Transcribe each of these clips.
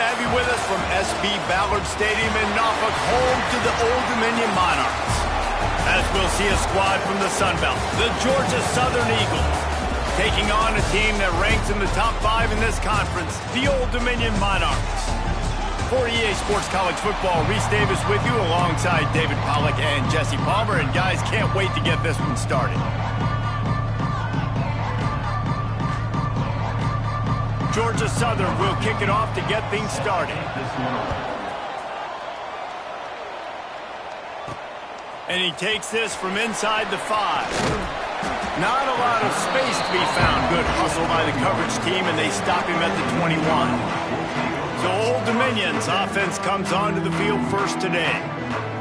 have you with us from SB Ballard Stadium in Norfolk, home to the Old Dominion Monarchs. As we'll see a squad from the Sun Belt, the Georgia Southern Eagles, taking on a team that ranks in the top 5 in this conference, the Old Dominion Monarchs. For EA Sports College Football, Reese Davis with you alongside David Pollack and Jesse Palmer. And guys, can't wait to get this one started. Georgia Southern will kick it off to get things started. And he takes this from inside the 5. Not a lot of space to be found. Good hustle by the coverage team, and they stop him at the 21. So Old Dominion's offense comes onto the field first today.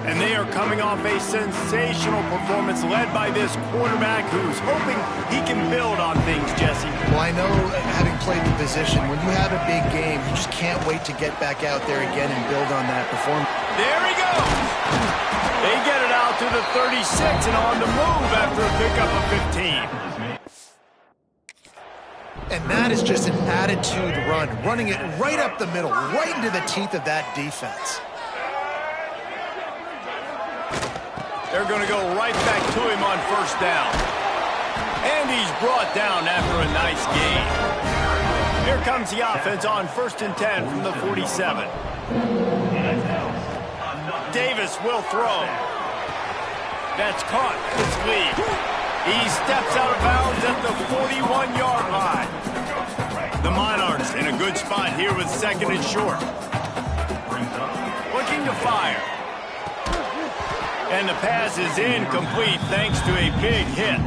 And they are coming off a sensational performance led by this quarterback who's hoping he can build on things, Jesse. Well, I know, having played the position, when you have a big game, you just can't wait to get back out there again and build on that performance. There he goes! They get it out to the 36 and on the move after a pickup of 15. And that is just an attitude run, running it right up the middle, right into the teeth of that defense. They're going to go right back to him on first down. And he's brought down after a nice gain. Here comes the offense on 1st and 10 from the 47. Davis will throw. That's caught. It's lead. He steps out of bounds at the 41-yard line. The Monarchs in a good spot here with 2nd and short. Looking to fire. And the pass is incomplete thanks to a big hit.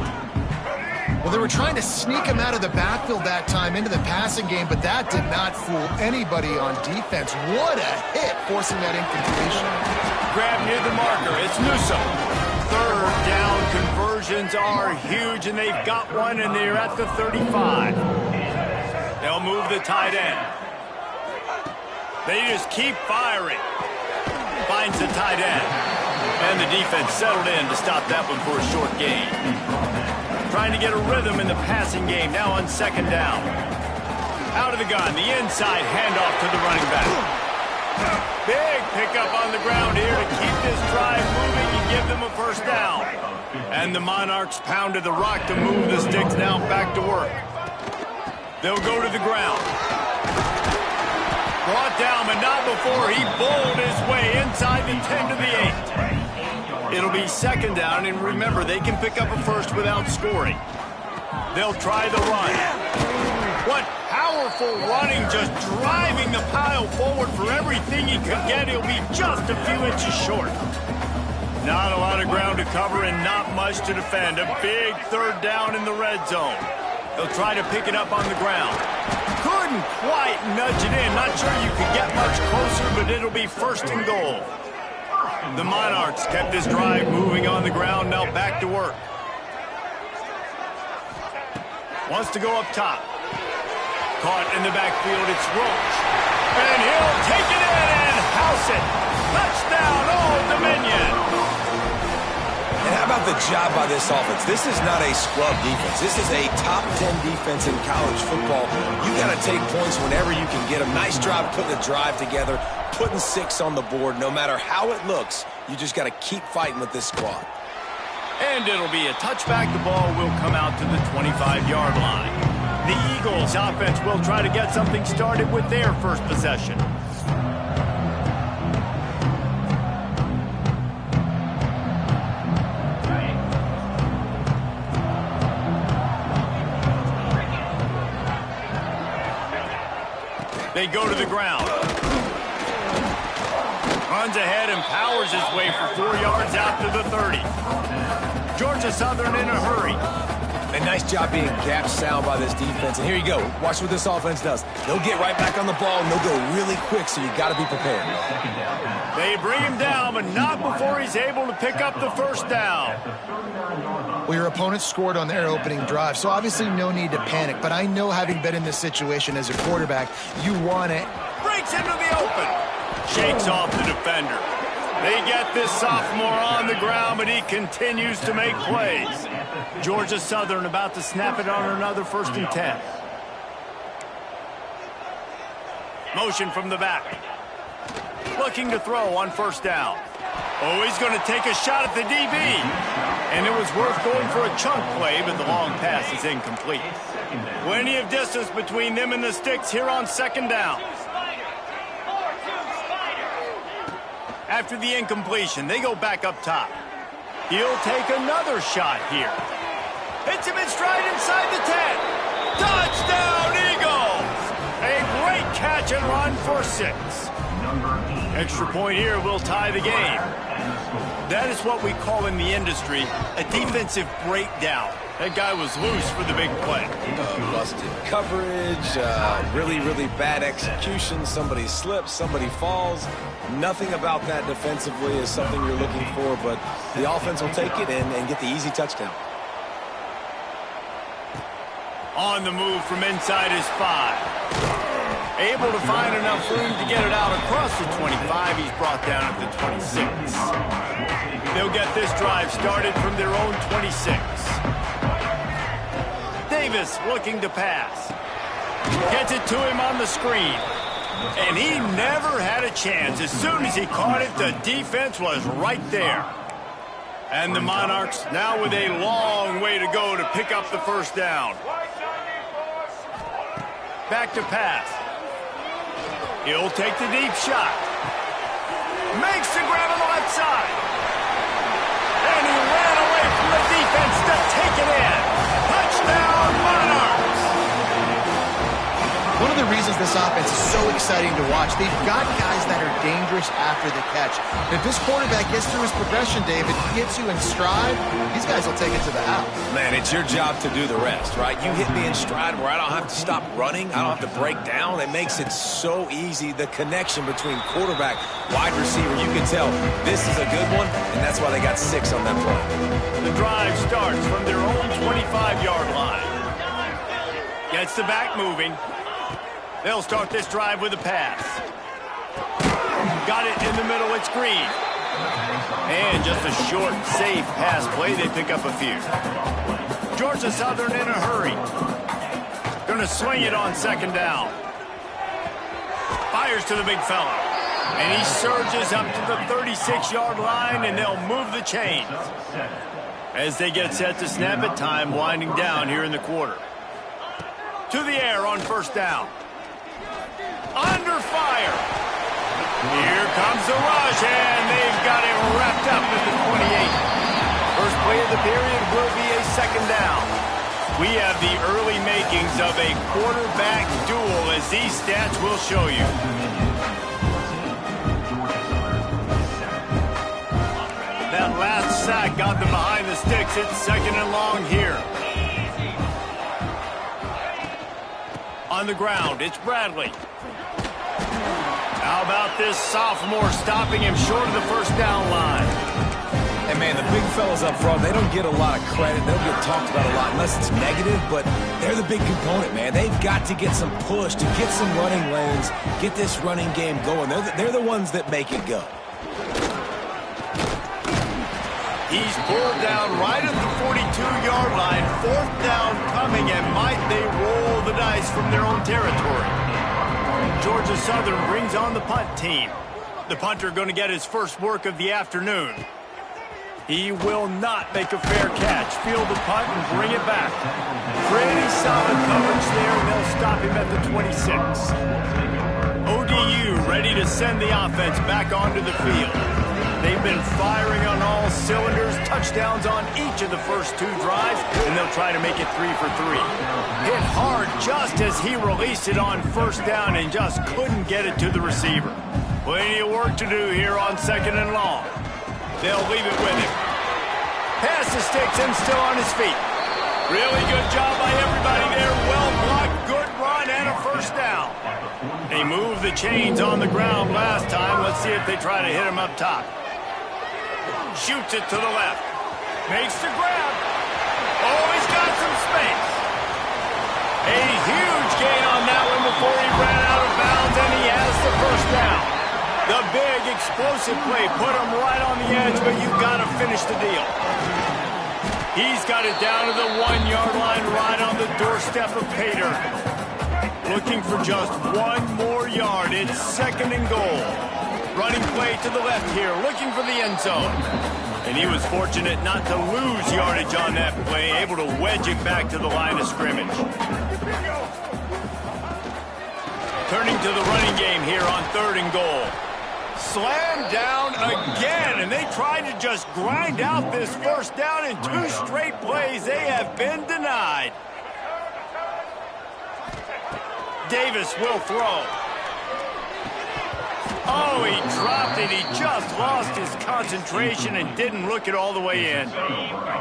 Well, they were trying to sneak him out of the backfield that time into the passing game, but that did not fool anybody on defense. What a hit, forcing that incompletion. Grab near the marker. It's Newsom. 3rd down conversions are huge, and they've got one, and they're at the 35. They'll move the tight end. They just keep firing. Finds the tight end. And the defense settled in to stop that one for a short gain. Trying to get a rhythm in the passing game now on 2nd down. Out of the gun, the inside handoff to the running back. Big pickup on the ground here to keep this drive moving and give them a first down. And the Monarchs pounded the rock to move the sticks now back to work. They'll go to the ground. Brought down, but not before he bowled his way inside the 10 to the 8. It'll be 2nd down, and remember, they can pick up a first without scoring. They'll try the run. What powerful running, just driving the pile forward for everything he could get. He'll be just a few inches short. Not a lot of ground to cover and not much to defend. A big 3rd down in the red zone. They'll try to pick it up on the ground. Couldn't quite nudge it in. Not sure you could get much closer, but it'll be 1st and goal. The Monarchs kept this drive moving on the ground, now back to work. Wants to go up top. Caught in the backfield, it's Roach. And he'll take it in and house it. Touchdown, Old Dominion. And how about the job by this offense? This is not a scrub defense. This is a top 10 defense in college football. You got to take points whenever you can get them. Nice job putting the drive together, putting 6 on the board. No matter how it looks, you just got to keep fighting with this squad. And it'll be a touchback. The ball will come out to the 25-yard line. The Eagles offense will try to get something started with their first possession. They go to the ground. Runs ahead and powers his way for 4 yards out to the 30. Georgia Southern in a hurry. A nice job being gap sound by this defense. And here you go. Watch what this offense does. They'll get right back on the ball, and they'll go really quick, so you got to be prepared. They bring him down, but not before he's able to pick up the first down. Well, your opponent scored on their opening drive, so obviously no need to panic. But I know, having been in this situation as a quarterback, you want it. Breaks into the open. Shakes off the defender. They get this sophomore on the ground, but he continues to make plays. Georgia Southern about to snap it on another 1st and 10. Motion from the back. Looking to throw on first down. Oh, he's going to take a shot at the DB. And it was worth going for a chunk play, but the long pass is incomplete. Plenty of distance between them and the sticks here on second down. After the incompletion, they go back up top. He'll take another shot here. Hits him in stride inside the 10. Touchdown, Eagles! A great catch and run for 6. Extra point here will tie the game. That is what we call in the industry a defensive breakdown. That guy was loose for the big play. Busted coverage, really, really bad execution. Somebody slips, somebody falls. Nothing about that defensively is something you're looking for, but the offense will take it and get the easy touchdown. On the move from inside his 5. Able to find enough room to get it out across the 25. He's brought down at the 26. They'll get this drive started from their own 26. Davis looking to pass. Gets it to him on the screen. And he never had a chance. As soon as he caught it, the defense was right there. And the Monarchs now with a long way to go to pick up the first down. Back to pass. He'll take the deep shot. Makes the grab on the left side. And he ran away from the defense to take it in. Touchdown, Monarchs! One of the reasons this offense is so exciting to watch, they've got guys that are dangerous after the catch. If this quarterback gets through his progression, David, gets you in stride, these guys will take it to the house. Man, it's your job to do the rest, right? You hit me in stride where I don't have to stop running. I don't have to break down. It makes it so easy. The connection between quarterback, wide receiver, you can tell this is a good one, and that's why they got 6 on that play. The drive starts from their own 25-yard line. Gets the back moving. They'll start this drive with a pass. Got it in the middle, it's Green. And just a short, safe pass play, they pick up a few. Georgia Southern in a hurry. Gonna swing it on second down. Fires to the big fella. And he surges up to the 36-yard line, and they'll move the chains. As they get set to snap it, time winding down here in the quarter. To the air on first down. Under fire. Here comes the rush, and they've got it wrapped up at the 28. First play of the period will be a second down. We have the early makings of a quarterback duel, as these stats will show you. That last sack got them behind the sticks. It's second and long here. On the ground, it's Bradley. How about this sophomore stopping him short of the first down line? And, man, the big fellas up front, they don't get a lot of credit. They don't get talked about a lot unless it's negative, but they're the big component, man. They've got to get some push, to get some running lanes, get this running game going. They're the ones that make it go. He's pulled down right at the 42-yard line. Fourth down coming, and might they roll the dice from their own territory. Georgia Southern brings on the punt team. The punter going to get his first work of the afternoon. He will not make a fair catch. Field the punt and bring it back. Pretty solid coverage there, and they'll stop him at the 26. ODU ready to send the offense back onto the field. They've been firing on all cylinders, touchdowns on each of the first 2 drives, and they'll try to make it 3 for 3. Hit hard just as he released it on first down and just couldn't get it to the receiver. Plenty of work to do here on second and long. They'll leave it with him. Pass the sticks and still on his feet. Really good job by everybody there. Well blocked, good run, and a first down. They moved the chains on the ground last time. Let's see if they try to hit him up top. Shoots it to the left. Makes the grab. Oh, he's got some space. A huge gain on that one before he ran out of bounds, and he has the first down. The big explosive play put him right on the edge, but you've got to finish the deal. He's got it down to the 1-yard line right on the doorstep of Pater. looking for just one more yard. It's 2nd and goal. Running play to the left here, looking for the end zone. And he was fortunate not to lose yardage on that play, able to wedge it back to the line of scrimmage. Turning to the running game here on 3rd and goal. Slammed down again, and they tried to just grind out this first down in 2 straight plays. They have been denied. Davis will throw. Oh, he dropped it. He just lost his concentration and didn't look it all the way in.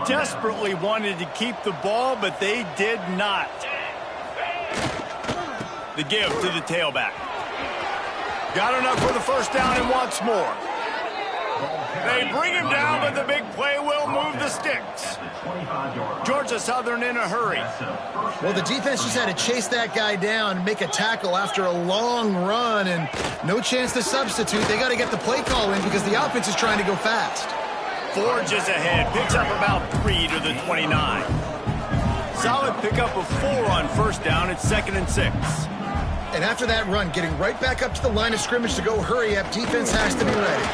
Desperately wanted to keep the ball, but they did not. The give to the tailback. Got enough for the first down and wants more. They bring him down, but the big play will move the sticks. Georgia Southern in a hurry. Well, the defense just had to chase that guy down and make a tackle after a long run, and no chance to substitute. They got to get the play call in because the offense is trying to go fast. Forges ahead, picks up about 3 to the 29. Solid pickup of 4 on first down. It's 2nd and 6. And after that run, getting right back up to the line of scrimmage to go hurry up, defense has to be ready.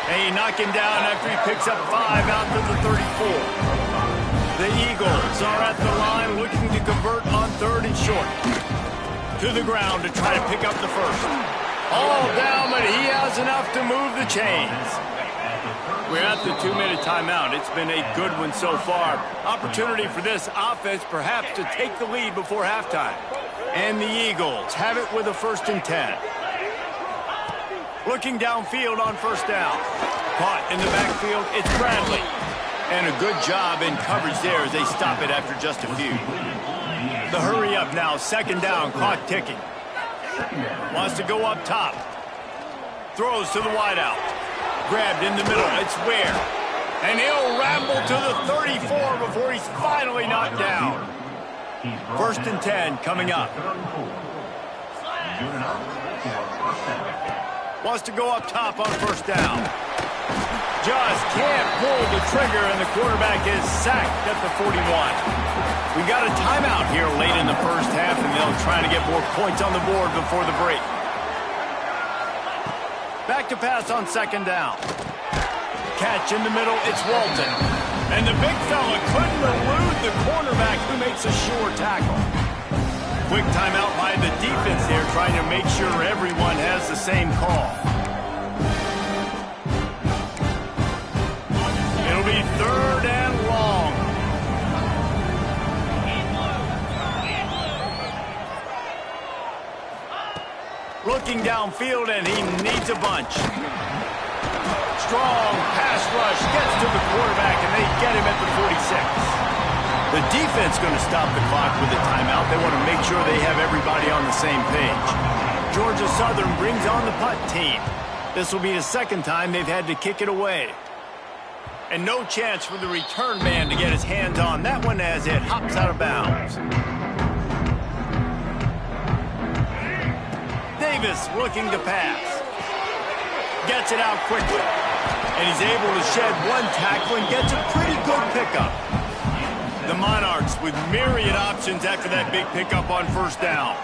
Hey, knock him down after he picks up 5 out to the 34. The Eagles are at the line looking to convert on 3rd and short. To the ground to try to pick up the first. All down, but he has enough to move the chains. We're at the 2-minute timeout. It's been a good one so far. Opportunity for this offense perhaps to take the lead before halftime. And the Eagles have it with a 1st and 10. Looking downfield on first down. Caught in the backfield, it's Bradley. And a good job in coverage there as they stop it after just a few. The hurry up now, 2nd down, clock ticking. Wants to go up top. Throws to the wideout. Grabbed in the middle, it's Ware. And he'll ramble to the 34 before he's finally knocked down. 1st and 10 coming up. Wants to go up top on first down. Just can't pull the trigger, and the quarterback is sacked at the 41. We got a timeout here late in the first half, and they'll try to get more points on the board before the break. Back to pass on 2nd down. Catch in the middle, it's Walton. And the big fella couldn't elude the cornerback who makes a sure tackle. Quick timeout by the defense there, trying to make sure everyone has the same call. It'll be 3rd and long. Looking downfield, and he needs a bunch. Strong pass rush gets to the quarterback, and they get him at the 46. The defense going to stop the clock with a timeout. They want to make sure they have everybody on the same page. Georgia Southern brings on the punt team. This will be the 2nd time they've had to kick it away. And no chance for the return man to get his hands on that one as it hops out of bounds. Davis looking to pass. Gets it out quickly. And he's able to shed one tackle and gets a pretty good pickup. The Monarchs with myriad options after that big pickup on first down.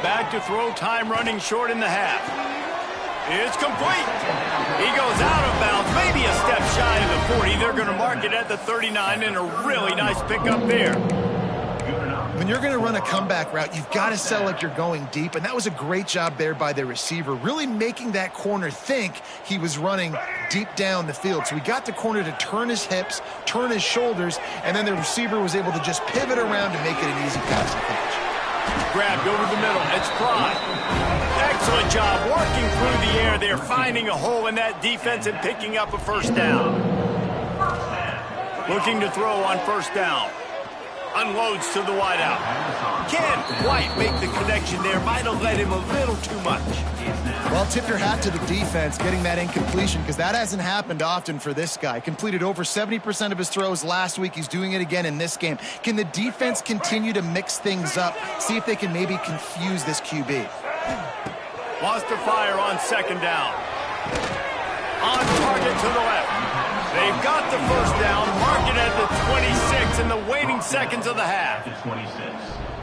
Back to throw, time running short in the half. It's complete. He goes out of bounds, maybe a step shy of the 40. They're going to mark it at the 39, and a really nice pickup there. When you're going to run a comeback route, you've got to sell like you're going deep, and that was a great job there by the receiver, really making that corner think he was running deep down the field. So he got the corner to turn his hips, turn his shoulders, and then the receiver was able to just pivot around to make it an easy passing catch. Grabbed over the middle, it's Pride. Excellent job working through the air there, finding a hole in that defense and picking up a first down. Looking to throw on first down. Unloads to the wideout. Can't quite make the connection there. Might have led him a little too much. Well, tip your hat to the defense getting that incompletion, because that hasn't happened often for this guy. Completed over 70% of his throws last week. He's doing it again in this game. Can the defense continue to mix things up? See if they can maybe confuse this QB. Wants to fire on 2nd down. On target to the left. They've got the first down, mark it at the 26 in the waiting seconds of the half.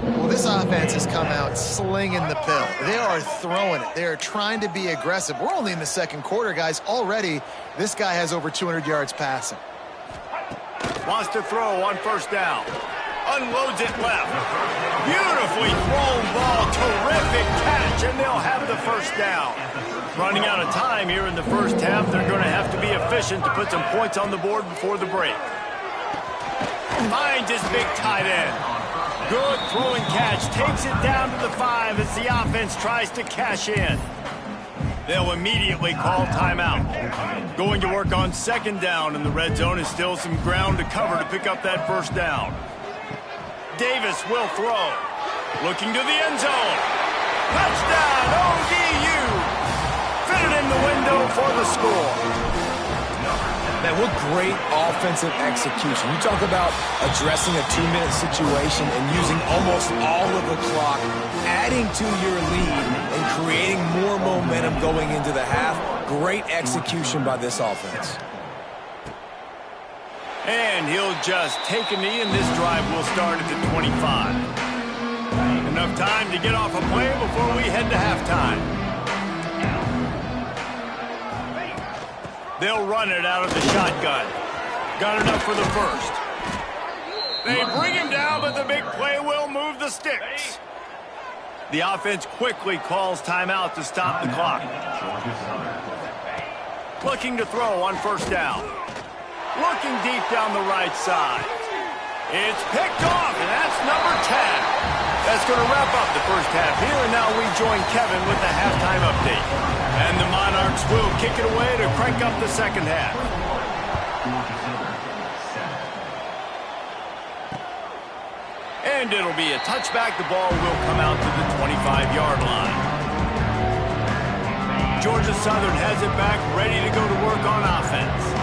Well, this offense has come out slinging the pill. They are throwing it. They are trying to be aggressive. We're only in the second quarter, guys. Already, this guy has over 200 yards passing. Wants to throw on first down. Unloads it left. Beautifully thrown ball. Terrific catch, and they'll have the first down. Running out of time here in the first half. They're going to have to be efficient to put some points on the board before the break. Finds his big tight end. Good throwing catch. Takes it down to the 5 as the offense tries to cash in. They'll immediately call timeout. Going to work on second down in the red zone is still some ground to cover to pick up that first down. Davis will throw. Looking to the end zone. Touchdown, ODU. Fitted in the window for the score. Man, what great offensive execution. You talk about addressing a 2-minute situation and using almost all of the clock, adding to your lead and creating more momentum going into the half. Great execution by this offense. And he'll just take a knee, and this drive will start at the 25. Enough time to get off a play before we head to halftime. They'll run it out of the shotgun. Got enough for the first. They bring him down, but the big play will move the sticks. The offense quickly calls timeout to stop the clock. Looking to throw on first down. Looking deep down the right side. It's picked off, and that's number 10. That's going to wrap up the first half here, and now we join Kevin with the halftime update. And the Monarchs will kick it away to crank up the second half. And it'll be a touchback. The ball will come out to the 25-yard line. Georgia Southern has it back, ready to go to work on offense.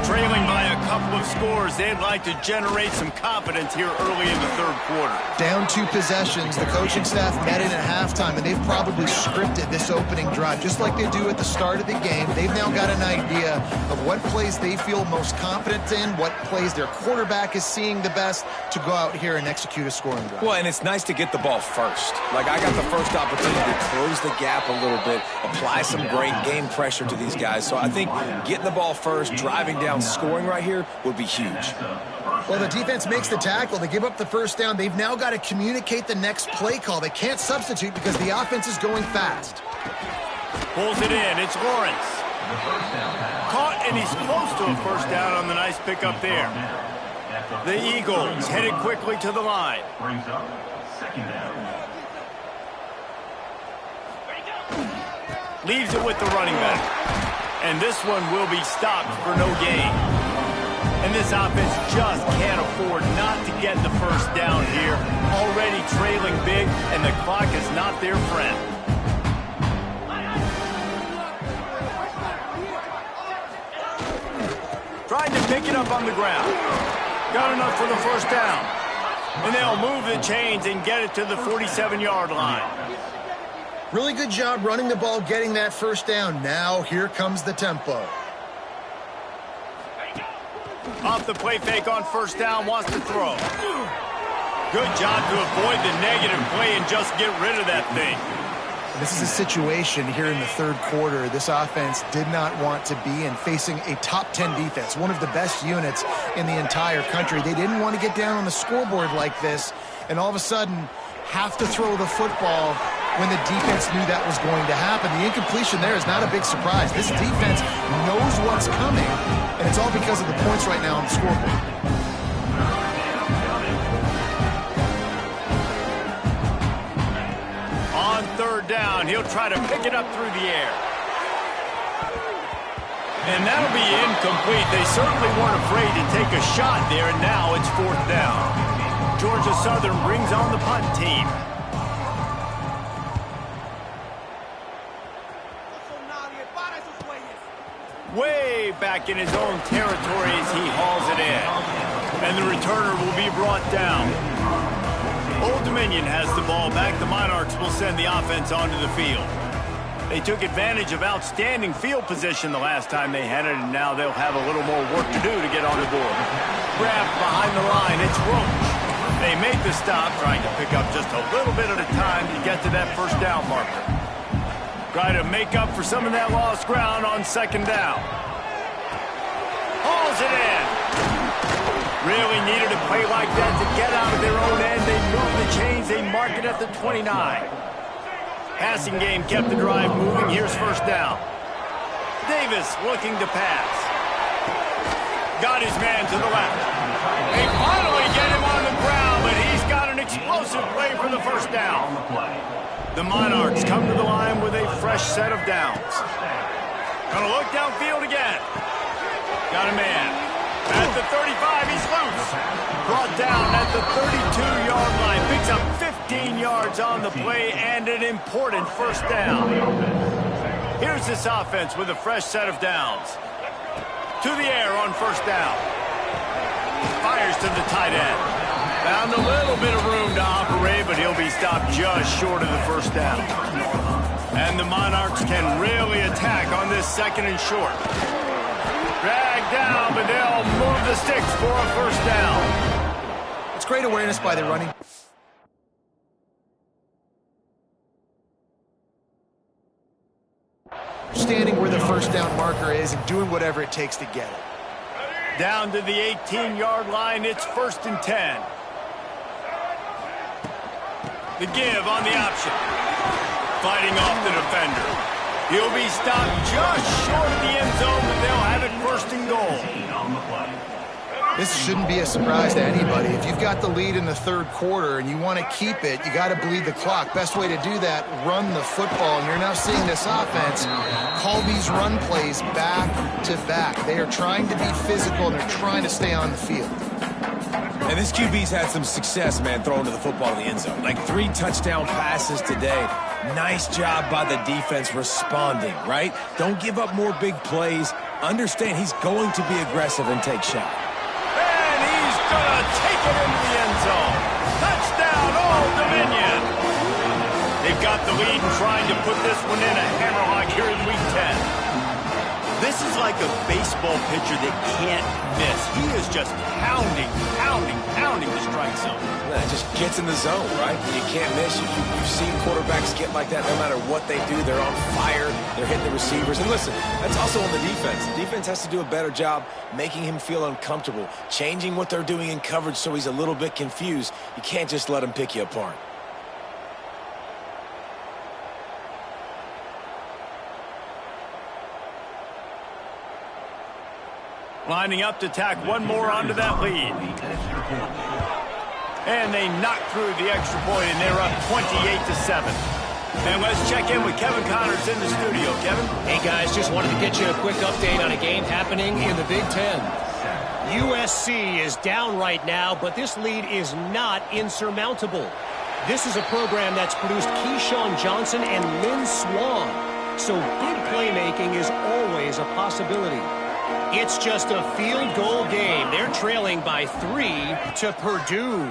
Trailing by a couple of scores, they'd like to generate some confidence here early in the third quarter. Down 2 possessions, the coaching staff met in at halftime, and they've probably scripted this opening drive, just like they do at the start of the game. They've now got an idea of what plays they feel most confident in, what plays their quarterback is seeing the best to go out here and execute a scoring drive. Well, and it's nice to get the ball first. Like, I got the first opportunity to close the gap a little bit, apply some great game pressure to these guys. So I think getting the ball first, driving down, scoring right here would be huge. Well, the defense makes the tackle. They give up the first down. They've now got to communicate the next play call. They can't substitute because the offense is going fast. Pulls it in. It's Lawrence. Caught, and he's close to a first down on the nice pickup there. The Eagles headed quickly to the line. Leaves it with the running back. And this one will be stopped for no gain. And this offense just can't afford not to get the first down here. Already trailing big, and the clock is not their friend. Trying to pick it up on the ground. Got enough for the first down. And they'll move the chains and get it to the 47-yard line. Really good job running the ball, getting that first down. Now, here comes the tempo. Off the play fake on first down, wants to throw. Good job to avoid the negative play and just get rid of that thing. This is a situation here in the third quarter this offense did not want to be in, facing a top 10 defense, one of the best units in the entire country. They didn't want to get down on the scoreboard like this, and all of a sudden have to throw the football when the defense knew that was going to happen. The incompletion there is not a big surprise. This defense knows what's coming, and it's all because of the points right now on the scoreboard. On third down, he'll try to pick it up through the air. And that'll be incomplete. They certainly weren't afraid to take a shot there, and now it's fourth down. Georgia Southern brings on the punt team. Way back in his own territory as he hauls it in. And the returner will be brought down. Old Dominion has the ball back. The Monarchs will send the offense onto the field. They took advantage of outstanding field position the last time they had it, and now they'll have a little more work to do to get on the board. Grabbed behind the line. It's Roach. they make the stop, trying to pick up just a little bit at a time to get to that first down marker. Try to make up for some of that lost ground on second down. Hauls it in. Really needed a play like that to get out of their own end. They move the chains. They mark it at the 29. Passing game kept the drive moving. Here's first down. Davis looking to pass. Got his man to the left. They finally get him on the ground, but he's got an explosive play for the first down. The Monarchs come to the line with a fresh set of downs. Gonna look downfield again. Got a man. At the 35, he's loose. Brought down at the 32-yard line. Picks up 15 yards on the play and an important first down. Here's this offense with a fresh set of downs. To the air on first down. Fires to the tight end. Found a little bit of room to operate, but he'll be stopped just short of the first down. And the Monarchs can really attack on this second and short. Dragged down, but they'll move the sticks for a first down. It's great awareness by the running. Standing where the first down marker is and doing whatever it takes to get it. Down to the 18-yard line, it's 1st and 10. The give on the option. Fighting off the defender. He'll be stopped just short of the end zone, but they'll have it 1st and goal. This shouldn't be a surprise to anybody. If you've got the lead in the third quarter and you want to keep it, you got to bleed the clock. Best way to do that, run the football. And you're now seeing this offense call these run plays back to back. They are trying to be physical, and they're trying to stay on the field. And this QB's had some success, man, throwing to the football in the end zone. Like 3 touchdown passes today. Nice job by the defense responding, right? Don't give up more big plays. Understand he's going to be aggressive and take shots. And he's going to take it into the end zone. Touchdown, Old Dominion. They've got the lead and trying to put this one in a hammerlock here in Week 10. This is like a baseball pitcher that can't miss. He is just pounding the strike zone. Yeah, it just gets in the zone, right? You can't miss. You've seen quarterbacks get like that no matter what they do. They're on fire. They're hitting the receivers. And listen, that's also on the defense. The defense has to do a better job making him feel uncomfortable, changing what they're doing in coverage so he's a little bit confused. You can't just let him pick you apart. Lining up to tack one more onto that lead. And they knock through the extra point, and they're up 28-7. And let's check in with Kevin Connors in the studio. Kevin? Hey, guys, just wanted to get you a quick update on a game happening in the Big Ten. USC is down right now, but this lead is not insurmountable. This is a program that's produced Keyshawn Johnson and Lynn Swan. So big playmaking is always a possibility. It's just a field goal game. They're trailing by 3 to Purdue.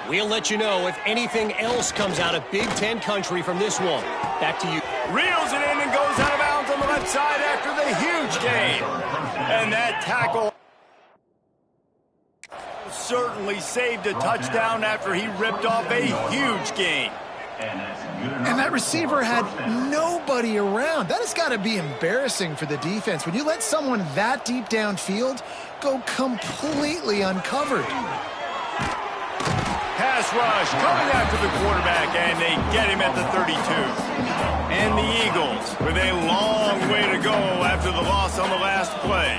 We'll let you know if anything else comes out of Big Ten country from this one. Back to you. Reels it in and goes out of bounds on the left side after the huge gain. And that tackle certainly saved a touchdown after he ripped off a huge gain. And that receiver had nobody around. That has got to be embarrassing for the defense. When you let someone that deep downfield go completely uncovered. Pass rush coming after the quarterback, and they get him at the 32. And the Eagles with a long way to go after the loss on the last play.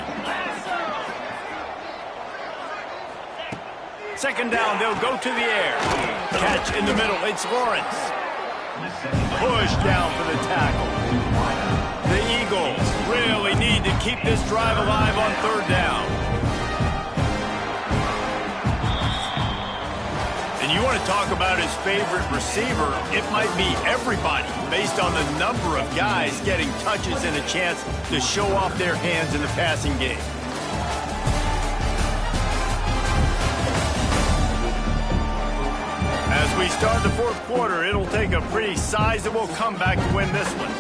Second down, they'll go to the air. Catch in the middle, it's Lawrence. Push down for the tackle. The Eagles really need to keep this drive alive on third down. And you want to talk about his favorite receiver, it might be everybody based on the number of guys getting touches and a chance to show off their hands in the passing game. As we start the fourth quarter, it'll take a pretty sizable comeback to win this one.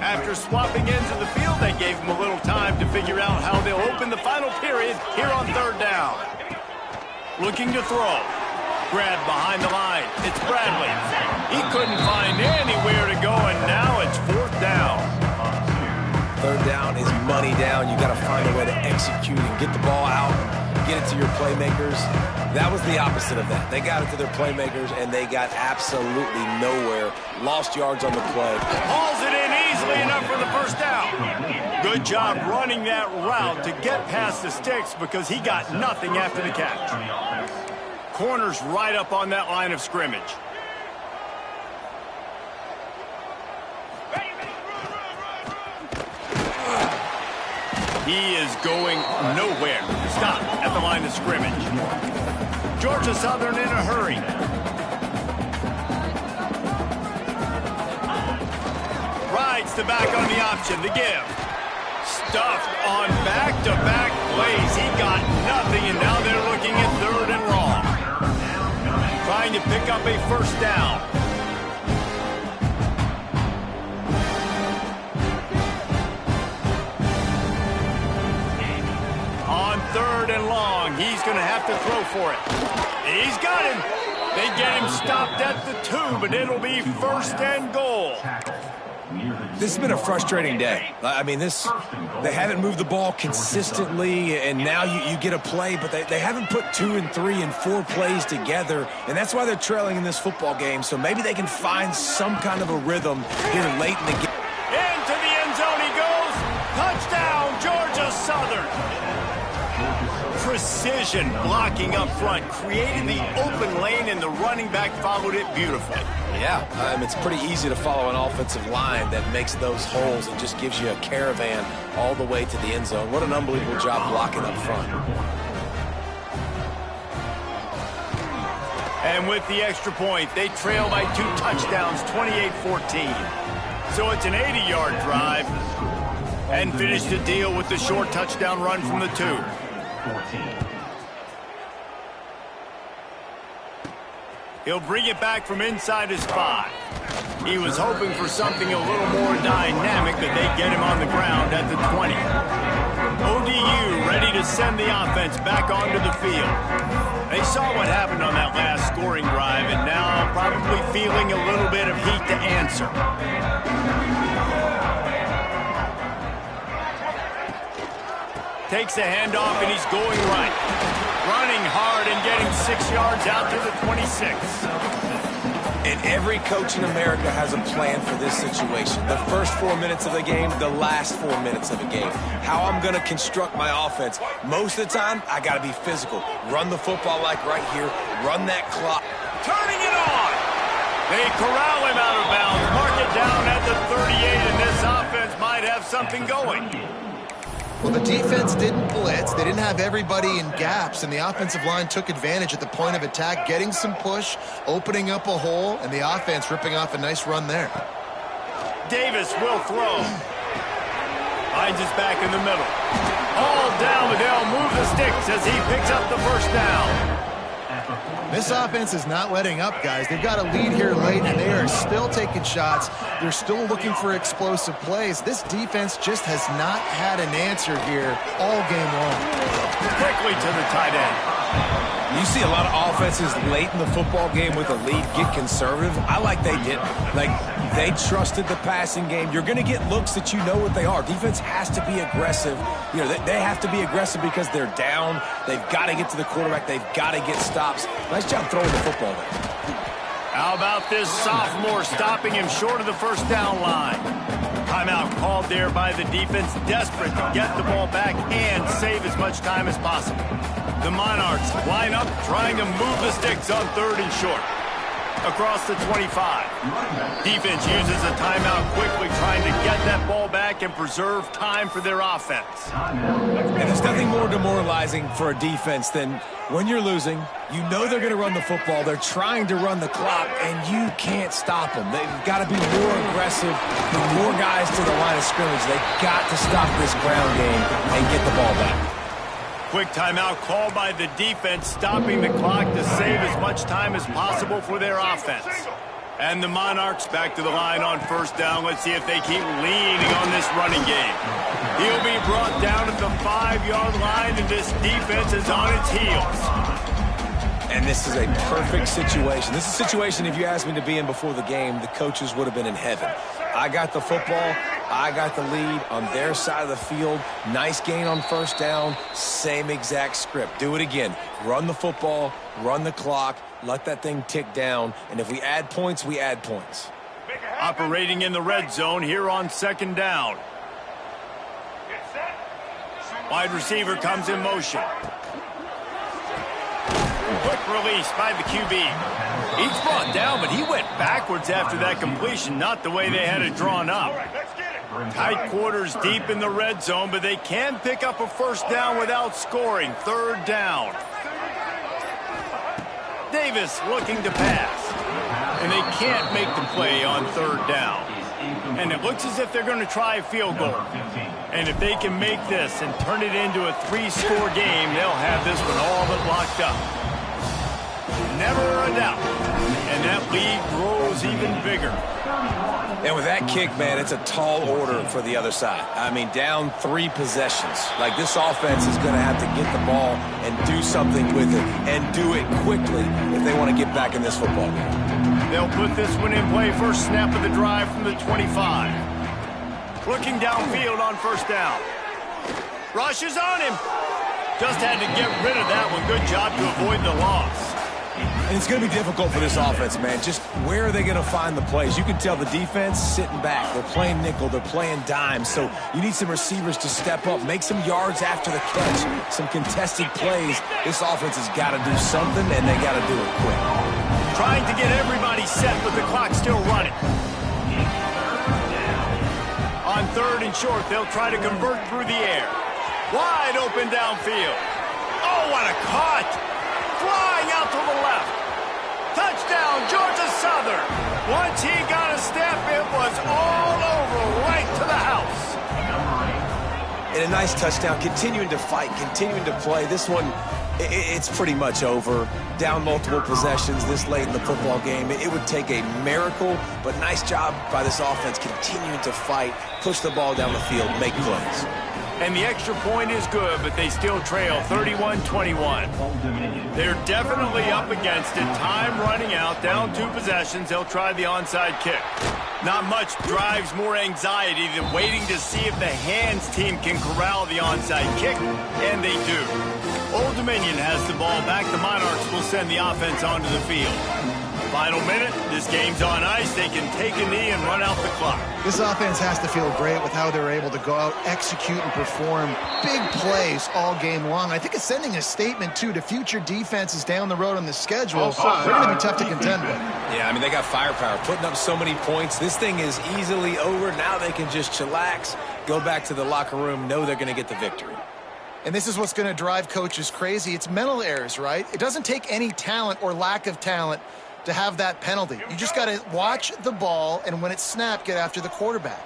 After swapping ends of the field, that gave them a little time to figure out how they'll open the final period here on third down. Looking to throw. Grab behind the line. It's Bradley. He couldn't find anywhere to go, and now it's 4th down. 3rd down is money down. You got to find a way to execute and get the ball out, get it to your playmakers. That was the opposite of that. They got it to their playmakers, and they got absolutely nowhere. Lost yards on the play. Hauls it in easily enough for the 1st down. Good job running that route to get past the sticks because he got nothing after the catch. Corner's right up on that line of scrimmage. He is going nowhere. Stop at the line of scrimmage. Georgia Southern in a hurry. Rides the back on the option. The give. Stuffed on back-to-back plays. He got nothing, and now they're looking at 3rd and long. Trying to pick up a 1st down. On 3rd and long, he's going to have to throw for it. He's got him. They get him stopped at the 2, but it'll be 1st and goal. This has been a frustrating day. I mean, they haven't moved the ball consistently, and now you get a play, but they haven't put 2 and 3 and 4 plays together, and that's why they're trailing in this football game. So maybe they can find some kind of a rhythm here late in the game. Into the end zone he goes. Touchdown, Georgia Southern. Precision blocking up front, created the open lane, and the running back followed it beautifully. Yeah, it's pretty easy to follow an offensive line that makes those holes and just gives you a caravan all the way to the end zone. What an unbelievable job blocking up front. And with the extra point, they trail by 2 touchdowns, 28-14. So it's an 80-yard drive, and finish the deal with the short touchdown run from the 2. He'll bring it back from inside his 5. He was hoping for something a little more dynamic, but they get him on the ground at the 20. ODU ready to send the offense back onto the field. They saw what happened on that last scoring drive, and now probably feeling a little bit of heat to answer. Takes a handoff, and he's going right. Running hard and getting 6 yards out to the 26. And every coach in America has a plan for this situation. The first 4 minutes of the game, the last 4 minutes of the game. How I'm going to construct my offense. Most of the time, I got to be physical. Run the football like right here. Run that clock. Turning it on. They corral him out of bounds. Mark it down at the 38, and this offense might have something going. Well, the defense didn't blitz. They didn't have everybody in gaps, and the offensive line took advantage at the point of attack, getting some push, opening up a hole, and the offense ripping off a nice run there. Davis will throw. Finds his back in the middle. All down, but they'll move the sticks as he picks up the 1st down. This offense is not letting up, guys. They've got a lead here late, and they are still taking shots. They're still looking for explosive plays. This defense just has not had an answer here all game long. Quickly to the tight end. You see a lot of offenses late in the football game with a lead get conservative. I like they didn't. Like, they trusted the passing game. You're going to get looks that you know what they are. Defense has to be aggressive. You know, they have to be aggressive because they're down. They've got to get to the quarterback. They've got to get stops. Nice job throwing the football there. How about this sophomore stopping him short of the 1st down line? Timeout called there by the defense, desperate to get the ball back and save as much time as possible. The Monarchs line up, trying to move the sticks on 3rd and short. Across the 25. Defense uses a timeout quickly, trying to get that ball back and preserve time for their offense. And there's nothing more demoralizing for a defense than when you're losing, you know they're going to run the football, they're trying to run the clock, and you can't stop them. They've got to be more aggressive, with more guys to the line of scrimmage. They've got to stop this ground game and get the ball back. Quick timeout called by the defense, stopping the clock to save as much time as possible for their offense. And the Monarchs back to the line on 1st down. Let's see if they keep leaning on this running game. He'll be brought down at the 5-yard line, and this defense is on its heels. And this is a perfect situation. This is a situation, if you asked me to be in before the game, the coaches would have been in heaven. I got the football. I got the lead on their side of the field. Nice gain on first down. Same exact script. Do it again. Run the football, run the clock, let that thing tick down. And if we add points, we add points. Operating in the red zone here on second down. Wide receiver comes in motion. Quick release by the QB. He's brought down, but he went backwards after that completion, not the way they had it drawn up. Tight quarters deep in the red zone, but they can pick up a first down without scoring. Third down. Davis looking to pass. And they can't make the play on third down. And it looks as if they're going to try a field goal. And if they can make this and turn it into a 3-score game, they'll have this one all but locked up. Never a doubt. And that lead grows even bigger. And with that kick, man, it's a tall order for the other side. I mean, down 3 possessions. Like, this offense is going to have to get the ball and do something with it, and do it quickly if they want to get back in this football game. They'll put this one in play. First snap of the drive from the 25. Looking downfield on first down. Rush is on him. Just had to get rid of that one. Good job to avoid the loss. And it's going to be difficult for this offense, man. Just where are they going to find the plays? You can tell the defense sitting back. They're playing nickel. They're playing dime. So you need some receivers to step up, make some yards after the catch, some contested plays. This offense has got to do something, and they got to do it quick. Trying to get everybody set with the clock still running. On third and short, they'll try to convert through the air. Wide open downfield. Oh, what a cut! Flying out to the left. Touchdown, Georgia Southern. Once he got a step, it was all over, right to the house. And a nice touchdown, continuing to fight, continuing to play. This one, it's pretty much over. Down multiple possessions this late in the football game. It would take a miracle, but nice job by this offense continuing to fight, push the ball down the field, make plays. And the extra point is good, but they still trail 31-21. They're definitely up against it. Time running out, down 2 possessions. They'll try the onside kick. Not much drives more anxiety than waiting to see if the hands team can corral the onside kick, and they do. Old Dominion has the ball back. The Monarchs will send the offense onto the field. Final minute, this game's on ice. They can take a knee and run out the clock. This offense has to feel great with how they're able to go out, execute, and perform big plays all game long. I think it's sending a statement, too, to future defenses down the road on the schedule. They're going to be tough to contend with. Yeah, I mean, they got firepower, putting up so many points. This thing is easily over. Now they can just chillax, go back to the locker room, know they're going to get the victory. And this is what's going to drive coaches crazy. It's mental errors, right? It doesn't take any talent or lack of talent to have that penalty. You just got to watch the ball, and when it's snapped, get after the quarterback.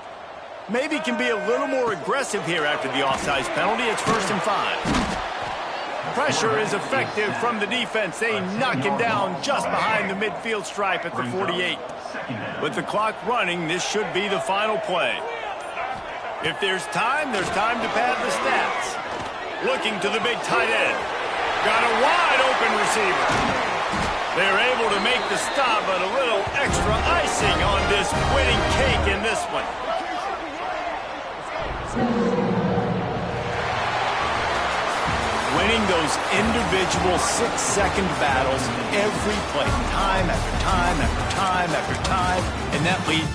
Maybe can be a little more aggressive here after the offsides penalty. It's 1st and 5. Pressure is effective from the defense. They knock him down just behind the midfield stripe at the 48. With the clock running, this should be the final play. If there's time to pad the stats. Looking to the big tight end. Got a wide open receiver. They're able to make the stop, but a little extra icing on this winning cake in this one. Winning those individual 6-second battles every play, time after time after time after time, and that leads